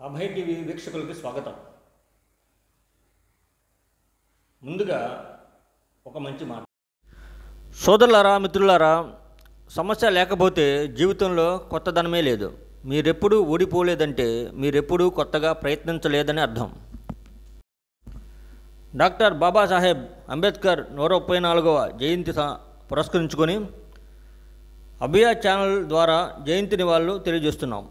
Abhay TV వీక్షకులకు స్వాగతం. ముందుగా ఒక మంచి మాట. సోదరులారా, మిత్రులారా, సమస్య లేకపోతే జీవితంలో కొత్తదనమే లేదు. మీరెప్పుడూ ఓడిపోలేదంటే మీరెప్పుడూ కొత్తగా ప్రయత్నించలేదని అర్థం. డాక్టర్ బాబాసాహెబ్ అంబేద్కర్ 134వ జయంతి పురస్కరించుకొని అభయ ఛానల్ ద్వారా జయంతి నివాళులు తెలియజేస్తున్నాం.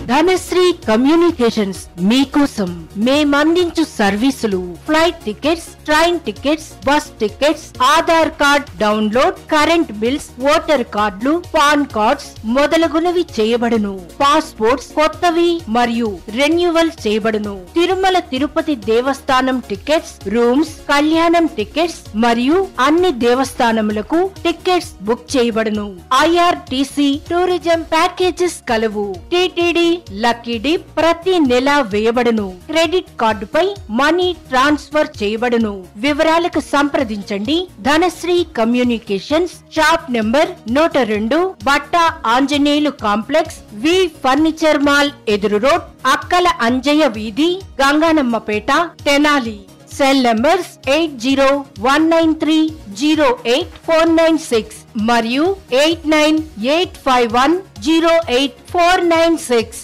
ధనశ్రీ కమ్యూనికేషన్స్ మీకోసం మేమందించు సర్వీసులు flight tickets, train tickets, bus tickets, Aadhaar card download, current bills, voter కార్డులు, పాన్ కార్డ్స్ మొదలగునవి చేయబడును. పాస్పోర్ట్స్ కొత్తవి మరియు రెన్యువల్ చేయబడును. తిరుమల తిరుపతి దేవస్థానం టికెట్స్, రూమ్స్, కళ్యాణం టికెట్స్ మరియు అన్ని దేవస్థానములకు టికెట్స్ బుక్ చేయబడును. IRTC టూరిజం ప్యాకేజెస్ కలవు. టిటిడి లక్కీ డిప్ ప్రతి నెల వేయబడును. క్రెడిట్ కార్డుపై మనీ ట్రాన్స్ఫర్ చేయబడును. వివరాలకు సంప్రదించండి. Dhanashree communications, shop number 102, Batta Anjaneyulu complex, V furniture mall ఎదురు రోడ్, అక్కల అంజయ్య వీధి, గంగానమ్మపేట, తెనాలి. సెల్ నంబర్స్ 8019308496 మరియు 8985108496.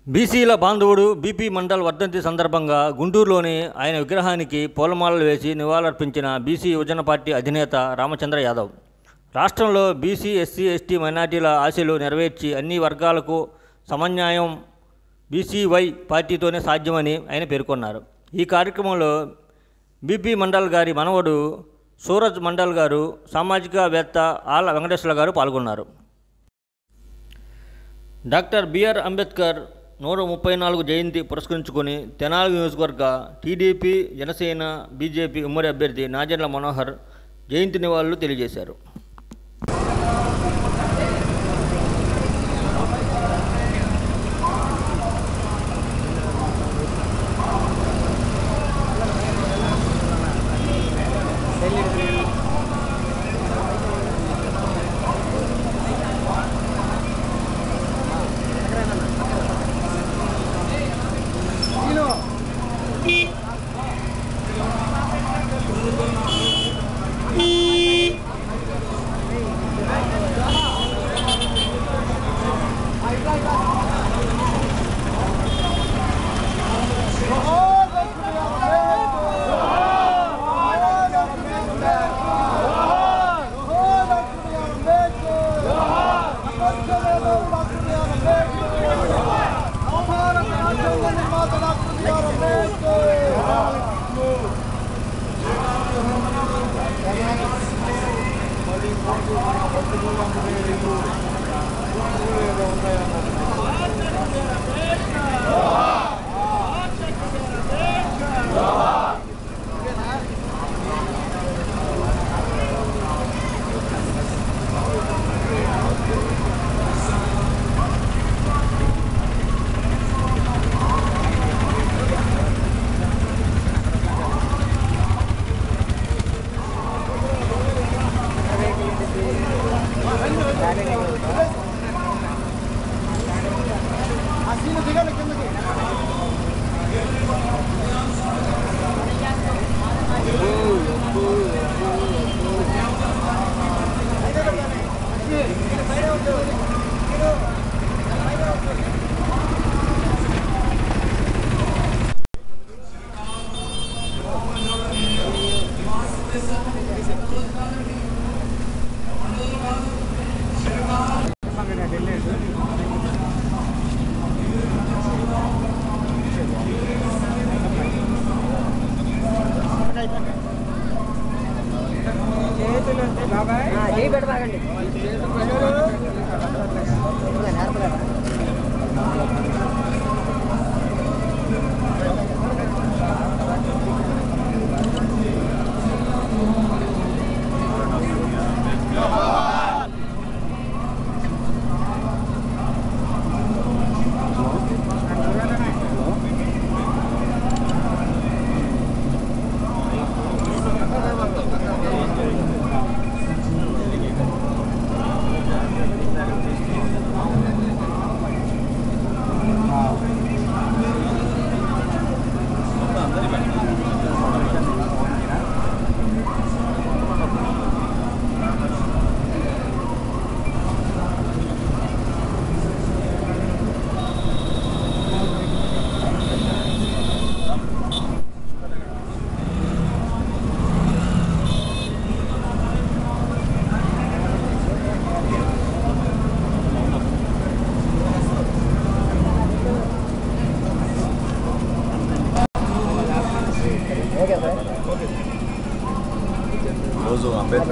బీసీల బాంధవుడు బీపీ మండల్ వర్ధంతి సందర్భంగా గుంటూరులోని ఆయన విగ్రహానికి పూలమాలలు వేసి నివాళులర్పించిన బీసీ యువజన పార్టీ అధినేత రామచంద్ర యాదవ్. రాష్ట్రంలో బీసీ, ఎస్సీ, ఎస్టీ మైనార్టీల ఆశలు నెరవేర్చి అన్ని వర్గాలకు సమన్యాయం బీసీవై పార్టీతోనే సాధ్యమని ఆయన పేర్కొన్నారు. ఈ కార్యక్రమంలో బీపీ మండల్ గారి మనవడు సూరజ్ మండల్ గారు, సామాజికవేత్త ఆళ్ల వెంకటేశ్వర గారు పాల్గొన్నారు. డాక్టర్ బిఆర్ అంబేద్కర్ 134 జయంతి పురస్కరించుకొని తెనాలి నియోజకవర్గ టీడీపీ, జనసేన, బీజేపీ ఉమ్మడి అభ్యర్థి నాజర్ల మనోహర్ జయంతి నివాళులు తెలియజేశారు.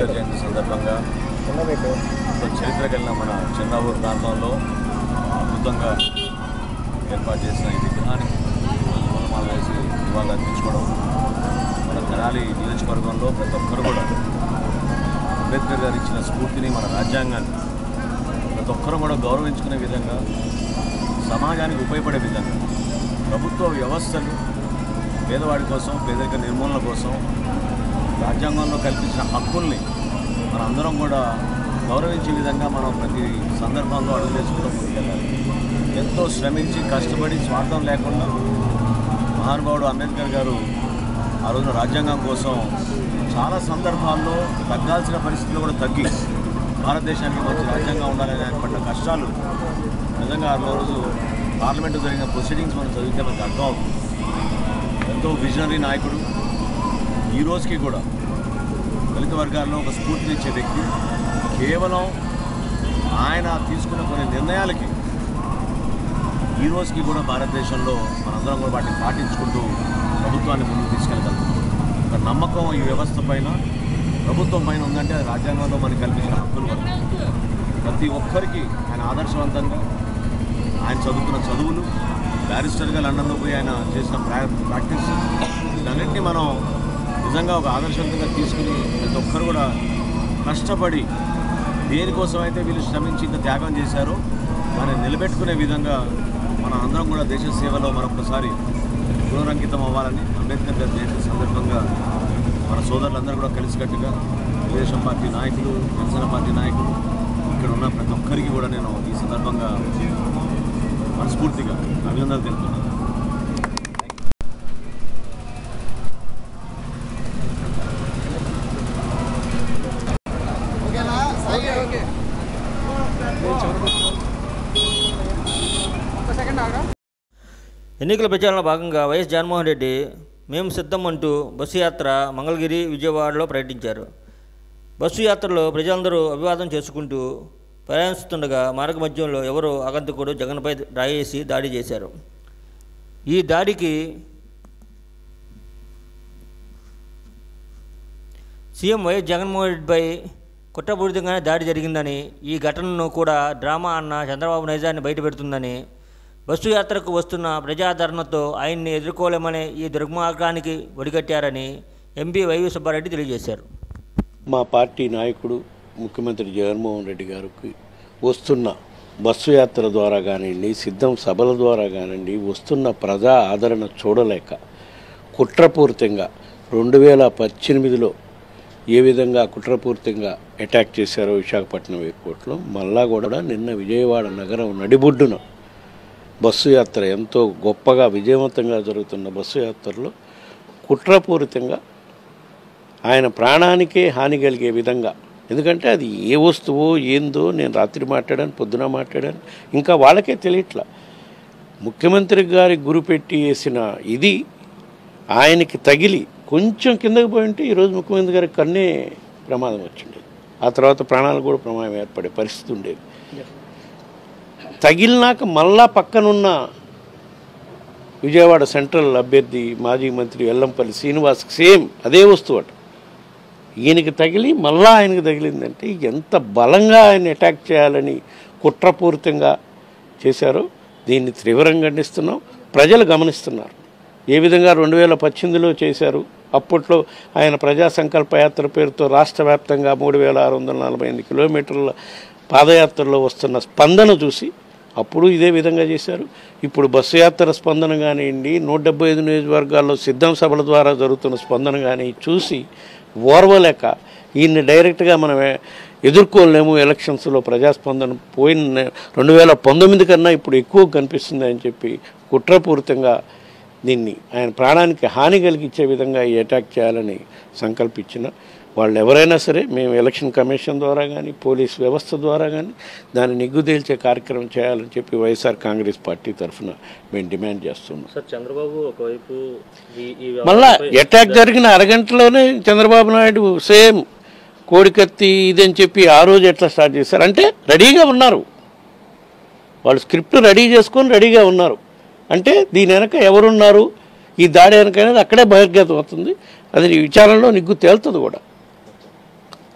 అంబేద్కర్ జయంతి సందర్భంగా చరిత్ర కలిగిన మన చంద్రావూరు ప్రాంతంలో అద్భుతంగా ఏర్పాటు చేసిన ఈ విగ్రహానికి పూలమాల వేసి నివాళులు అర్పించుకోవడం మన తెనాలి నియోజకవర్గంలో ప్రతి ఒక్కరు కూడా అంబేద్కర్ గారు ఇచ్చిన స్ఫూర్తిని మన రాజ్యాంగాన్ని ప్రతి ఒక్కరు కూడా గౌరవించుకునే విధంగా సమాజానికి ఉపయోగపడే విధంగా ప్రభుత్వ వ్యవస్థలు పేదవాడి కోసం పేదరిక నిర్మూలన కోసం రాజ్యాంగంలో కల్పించిన హక్కుల్ని మన అందరం కూడా గౌరవించే విధంగా మనం ప్రతి సందర్భంలో అడుగు చేసుకుంటూ ముందుకెళ్ళాలి. ఎంతో శ్రమించి కష్టపడి స్వార్థం లేకుండా మహానుభావుడు అంబేద్కర్ గారు ఆ రోజున రాజ్యాంగం కోసం చాలా సందర్భాల్లో తగ్గాల్సిన పరిస్థితులు కూడా తగ్గి భారతదేశానికి మంచి రాజ్యాంగం ఉండాలని పడ్డ కష్టాలు నిజంగా ఆ రోజు పార్లమెంటు జరిగిన ప్రొసీడింగ్స్ మనం చదివితే మనకు అర్థం అవుతుంది. ఎంతో విజనరీ నాయకుడు, ఈ రోజుకి కూడా దళిత వర్గాల్లో ఒక స్ఫూర్తినిచ్చే వ్యక్తి. కేవలం ఆయన తీసుకున్న కొన్ని నిర్ణయాలకి ఈ రోజుకి కూడా భారతదేశంలో మనందరం కూడా వాటిని పాటించుకుంటూ ప్రభుత్వాన్ని ముందుకు తీసుకెళ్ళగలుగుతాం. ఒక నమ్మకం ఈ వ్యవస్థ పైన, ప్రభుత్వం పైన ఉందంటే అది రాజ్యాంగంలో మనకు కల్పించిన హక్కులు వల్ల ప్రతి ఒక్కరికి ఆయన ఆదర్శవంతంగా ఆయన చదువుకున్న చదువులు, బ్యారిస్టర్గా లండన్లో పోయి ఆయన చేసిన ప్రాక్టీస్, వీటన్నింటినీ మనం నిజంగా ఒక ఆదర్శవంతంగా తీసుకుని ప్రతి ఒక్కరు కూడా కష్టపడి దేనికోసం అయితే వీళ్ళు శ్రమించి ఇంత త్యాగం చేశారో దాన్ని నిలబెట్టుకునే విధంగా మన అందరం కూడా దేశ సేవలో మరొకసారి పునరంకితం అవ్వాలని అంబేద్కర్ గారి జయంతి సందర్భంగా మన సోదరులందరూ కూడా కలిసికట్టుగా తెలుగుదేశం పార్టీ నాయకులు, జనసేన పార్టీ నాయకులు, ఇక్కడ ఉన్న ప్రతి ఒక్కరికి కూడా నేను ఈ సందర్భంగా మనస్ఫూర్తిగా అభినందనలు తెలుపుతున్నాను. ఎన్నికల ప్రచారంలో భాగంగా వైఎస్ జగన్మోహన్ రెడ్డి మేము సిద్ధం అంటూ బస్సు యాత్ర మంగళగిరి, విజయవాడలో పర్యటించారు. బస్సు యాత్రలో ప్రజలందరూ అభివాదం చేసుకుంటూ ప్రయాణిస్తుండగా మార్గ మధ్యంలో ఎవరో ఆగంతకుడు జగన్పై రాయేసి దాడి చేశారు. ఈ దాడికి సీఎం వైఎస్ జగన్మోహన్ రెడ్డిపై కుట్రపూరితంగానే దాడి జరిగిందని, ఈ ఘటనను కూడా డ్రామా అన్న చంద్రబాబు నైజాన్ని బయటపెడుతుందని, బస్సు యాత్రకు వస్తున్న ప్రజాదరణతో ఆయన్ని ఎదుర్కోలేమనే ఈ దుర్మార్గానికి ఒడిగట్టారని ఎంపీ వైవి సుబ్బారెడ్డి తెలియజేశారు. మా పార్టీ నాయకుడు ముఖ్యమంత్రి జగన్మోహన్ రెడ్డి గారికి వస్తున్న బస్సు యాత్ర ద్వారా కానివ్వండి, సిద్ధం సభల ద్వారా కానివ్వండి, వస్తున్న ప్రజా ఆదరణ చూడలేక కుట్రపూరితంగా 2018లో ఏ విధంగా కుట్రపూరితంగా అటాక్ చేశారో విశాఖపట్నం ఎయిర్పోర్ట్లో, మళ్ళా కూడా నిన్న విజయవాడ నగరం నడిబొడ్డున బస్సు యాత్ర ఎంతో గొప్పగా విజయవంతంగా జరుగుతున్న బస్సు యాత్రలో కుట్రపూరితంగా ఆయన ప్రాణానికే హాని కలిగే విధంగా, ఎందుకంటే అది ఏ వస్తువో ఏందో నేను రాత్రి మాట్లాడాను, పొద్దున మాట్లాడాను, ఇంకా వాళ్ళకే తెలియట్లా. ముఖ్యమంత్రి గారి గురిపెట్టి వేసిన ఇది ఆయనకి తగిలి కొంచెం కిందకి పోయి ఉంటే ఈరోజు ముఖ్యమంత్రి గారికి కన్నే ప్రమాదం వచ్చిండేది. ఆ తర్వాత ప్రాణాలు కూడా ప్రమాదం ఏర్పడే పరిస్థితి ఉండేది. తగిలినాక మళ్ళా పక్కనున్న విజయవాడ సెంట్రల్ అభ్యర్థి మాజీ మంత్రి వెల్లంపల్లి శ్రీనివాస్కి సేమ్ అదే వస్తువు అట. ఈయనకి తగిలి మళ్ళా ఆయనకి తగిలిందంటే ఎంత బలంగా ఆయన అటాక్ చేయాలని కుట్రపూరితంగా చేశారో దీన్ని తీవ్రంగా ఖండిస్తున్నాం. ప్రజలు గమనిస్తున్నారు ఏ విధంగా 2018లో చేశారు. అప్పట్లో ఆయన ప్రజా సంకల్ప యాత్ర పేరుతో రాష్ట్ర వ్యాప్తంగా 3648 కిలోమీటర్ల పాదయాత్రలో వస్తున్న స్పందన చూసి అప్పుడు ఇదే విధంగా చేశారు. ఇప్పుడు బస్సు యాత్ర స్పందన కానివ్వండి, 175 నియోజకవర్గాల్లో సిద్ధం సభల ద్వారా జరుగుతున్న స్పందన కానీ చూసి ఓర్వలేక ఈయన్ని డైరెక్ట్గా మనం ఎదుర్కోలేము, ఎలక్షన్స్లో ప్రజాస్పందన పోయిన 2019 కన్నా ఇప్పుడు ఎక్కువ కనిపిస్తుంది అని చెప్పి కుట్రపూరితంగా దీన్ని ఆయన ప్రాణానికి హాని కలిగించే విధంగా ఈ అటాక్ చేయాలని సంకల్పించిన వాళ్ళు ఎవరైనా సరే మేము ఎలక్షన్ కమిషన్ ద్వారా కానీ పోలీస్ వ్యవస్థ ద్వారా కానీ దాన్ని నిగ్గుదేల్చే కార్యక్రమం చేయాలని చెప్పి వైఎస్ఆర్ కాంగ్రెస్ పార్టీ తరఫున మేము డిమాండ్ చేస్తున్నాం. సార్, చంద్రబాబు ఒకవైపు మళ్ళా అటాక్ జరిగిన అరగంటలోనే చంద్రబాబు నాయుడు సేమ్ కోడికత్తి ఇదని చెప్పి ఆ రోజు ఎట్లా స్టార్ట్ చేశారు అంటే రెడీగా ఉన్నారు వాళ్ళు, స్క్రిప్ట్ రెడీ చేసుకొని రెడీగా ఉన్నారు. అంటే దీని వెనక ఎవరున్నారు, ఈ దాడి వెనక అనేది అక్కడే బహిర్గతం అవుతుంది. అది విచారణలో నిగ్గు తేలుతుంది కూడా.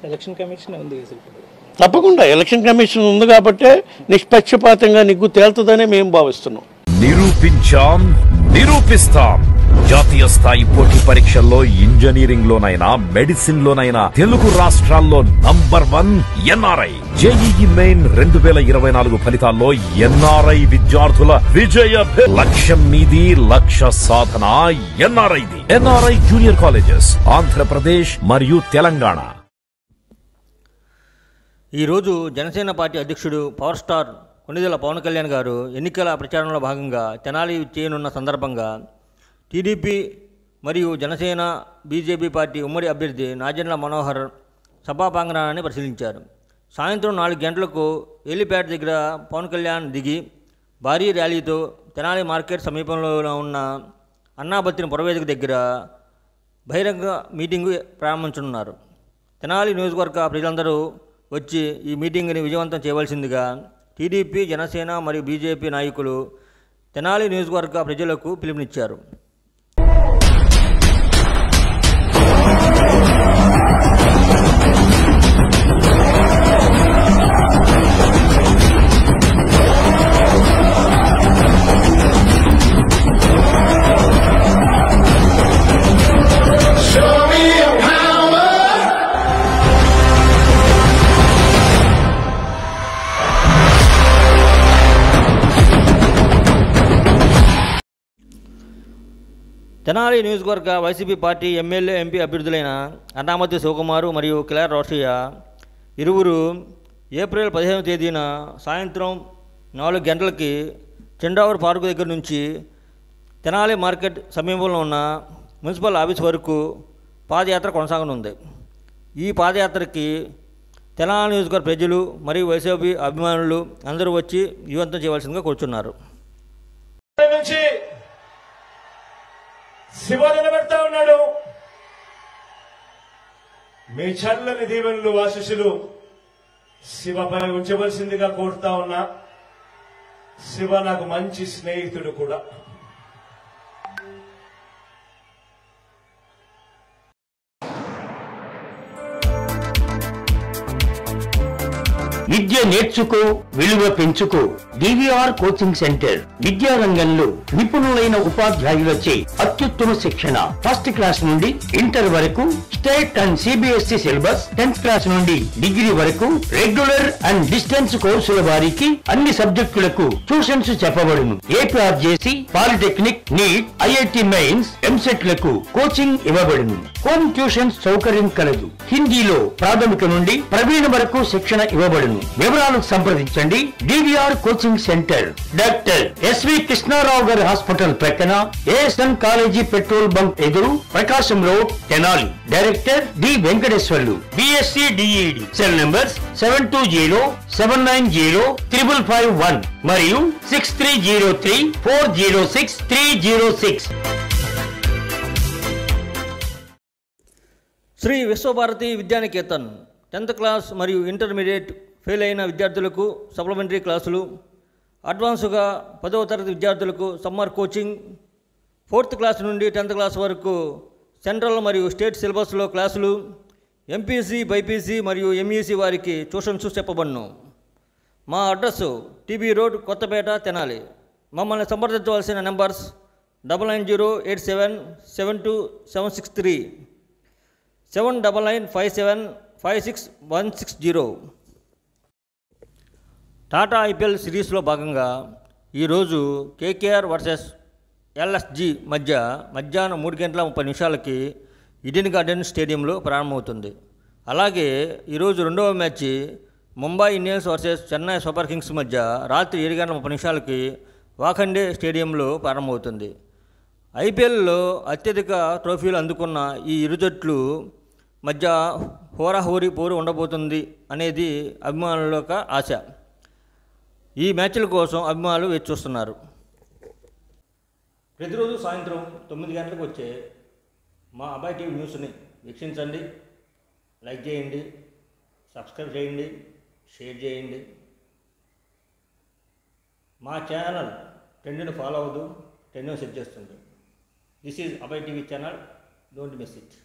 ఎలక్షన్ కమిషన్ ఉంది అసలు. తప్పకుండా ఎలక్షన్ కమిషన్ ఉంది కాబట్టే నిష్పక్షపాతంగా నిగ్గు తేలుతుందనే మేము భావిస్తున్నాం. నిరూపించాం, నిరూపిస్తాం. జాతీయ స్థాయి పోటీ పరీక్షల్లో ఇంజనీరింగ్ లోనైనా మెడిసిన్ లోనైనా తెలుగు రాష్ట్రాల్లో నంబర్ 1 ఎన్ఆర్ఐ. జేఈఈ మెయిన్ 2024 ఫలితాల్లో ఎన్ఆర్ఐ విద్యార్థుల విజయ లక్ష్యం మీది, లక్ష్య సాధన ఎన్ఆర్ఐది. ఎన్ఆర్ఐ జూనియర్ కాలేజెస్ ఆంధ్రప్రదేశ్ మరియు తెలంగాణ. ఈరోజు జనసేన పార్టీ అధ్యక్షుడు పవర్ స్టార్ కొణిదెల పవన్ కళ్యాణ్ గారు ఎన్నికల ప్రచారంలో భాగంగా తెనాలి చేయనున్న సందర్భంగా టీడీపీ మరియు జనసేన బీజేపీ పార్టీ ఉమ్మడి అభ్యర్థి నాజెండ్ల మనోహర్ సభా ప్రాంగణాన్ని పరిశీలించారు. సాయంత్రం 4 గంటలకు హెలీప్యాడ్ దగ్గర పవన్ కళ్యాణ్ దిగి భారీ ర్యాలీతో తెనాలి మార్కెట్ సమీపంలో ఉన్న అన్నాబత్తిన పురవేదిక దగ్గర బహిరంగ మీటింగు ప్రారంభించనున్నారు. తెనాలి నియోజకవర్గ ప్రజలందరూ వచ్చి ఈ మీటింగ్ని విజయవంతం చేయవలసిందిగా టీడీపీ, జనసేన మరియు బీజేపీ నాయకులు తెనాలి నియోజకవర్గ ప్రజలకు పిలుపునిచ్చారు. తెనాలి నియోజకవర్గ వైసీపీ పార్టీ ఎమ్మెల్యే, ఎంపీ అభ్యర్థులైన అన్నామతి శివకుమారు మరియు కిలార్ రోషయ్య ఇరువురు ఏప్రిల్ 15వ తేదీన సాయంత్రం 4 గంటలకి చెండావూరు పార్కు దగ్గర నుంచి తెనాలి మార్కెట్ సమీపంలో ఉన్న మున్సిపల్ ఆఫీస్ వరకు పాదయాత్ర కొనసాగనుంది. ఈ పాదయాత్రకి తెనాలి నియోజకవర్గ ప్రజలు మరియు వైసీపీ అభిమానులు అందరూ వచ్చి విజయవంతం చేయవలసిందిగా కోరుచున్నారు. శివ నిలబెడతా ఉన్నాడు. మీ చల్లని దీవెనలు, ఆశీస్సులు శివపై ఉంచవలసిందిగా కోరుతా ఉన్నా. శివ నాకు మంచి స్నేహితుడు కూడా. విద్య నేర్చుకో, విలువ పెంచుకో. డివిఆర్ కోచింగ్ సెంటర్ విద్యారంగంలో నిపుణులైన ఉపాధ్యాయులచే అత్యుత్తమ శిక్షణ. ఫస్ట్ క్లాస్ నుండి ఇంటర్ వరకు state and CBSE syllabus, 10th class నుండి డిగ్రీ వరకు రెగ్యులర్ అండ్ డిస్టెన్స్ కోర్సుల వారికి అన్ని సబ్జెక్టులకు ట్యూషన్స్ చెప్పబడును. APRJC, polytechnic, NEET, IIT mains, EAMCET లకు కోచింగ్ ఇవ్వబడును. హోమ్ ట్యూషన్స్ సౌకర్యం కలదు. హిందీలో ప్రాథమిక నుండి ప్రవీణ వరకు శిక్షణ ఇవ్వబడును. వివరాలకు సంప్రదించండి. DVR coaching centre, doctor SV Krishnarao గారి హాస్పిటల్ ప్రక్కన, ఏఎస్ఎన్ కాలేజీ పెట్రోల్ బంక్ ఎదురు, Prakasam road, Tenali. Director D Venkateswarlu, BSc DEd. Cell numbers 7207905551 మరియు 6303406306. శ్రీ విశ్వభారతి విద్యానికేతన్ 10th క్లాస్ మరియు ఇంటర్మీడియట్ ఫెయిల్ అయిన విద్యార్థులకు సప్లిమెంటరీ క్లాసులు, అడ్వాన్స్గా 10వ తరగతి విద్యార్థులకు సమ్మర్ కోచింగ్, 4th క్లాస్ నుండి 10th క్లాస్ వరకు సెంట్రల్ మరియు స్టేట్ సిలబస్లో క్లాసులు, ఎంపీసీ, బైపీసీ మరియు ఎంఈసీ వారికి ట్యూషన్స్ చెప్పబడును. మా address TB road, Kothapeta, Tenali. మమ్మల్ని సంప్రదించవలసిన నెంబర్స్ 9987727763, 7995756160. టాటా ఐపీఎల్ సిరీస్లో భాగంగా ఈరోజు కేకేఆర్ వర్సెస్ ఎల్ఎస్జీ మధ్య మధ్యాహ్నం 3:30 ఈడెన్ గార్డెన్ స్టేడియంలో ప్రారంభమవుతుంది. అలాగే ఈరోజు రెండవ match Mumbai Indians versus Chennai super Kings మధ్య రాత్రి 7:30 వాఖండే స్టేడియంలో ప్రారంభమవుతుంది. ఐపీఎల్లో అత్యధిక ట్రోఫీలు అందుకున్న ఈ ఇరు జట్లు మధ్య హోరాహోరీ పోరు ఉండబోతుంది అనేది అభిమానుల యొక్క ఆశ. ఈ మ్యాచ్ల కోసం అభిమానులు వేచి చూస్తున్నారు. ప్రతిరోజు సాయంత్రం 9 గంటలకు వచ్చే మా అబ్బాయి టీవీ న్యూస్ని వీక్షించండి, లైక్ చేయండి, సబ్స్క్రైబ్ చేయండి, షేర్ చేయండి. మా ఛానల్ ట్రెండ్ని ఫాలో అవ్వదు, ట్రెండ్ని సెట్ చేస్తుంది. దిస్ ఈజ్ అబ్బాయి TV channel, don't miss it.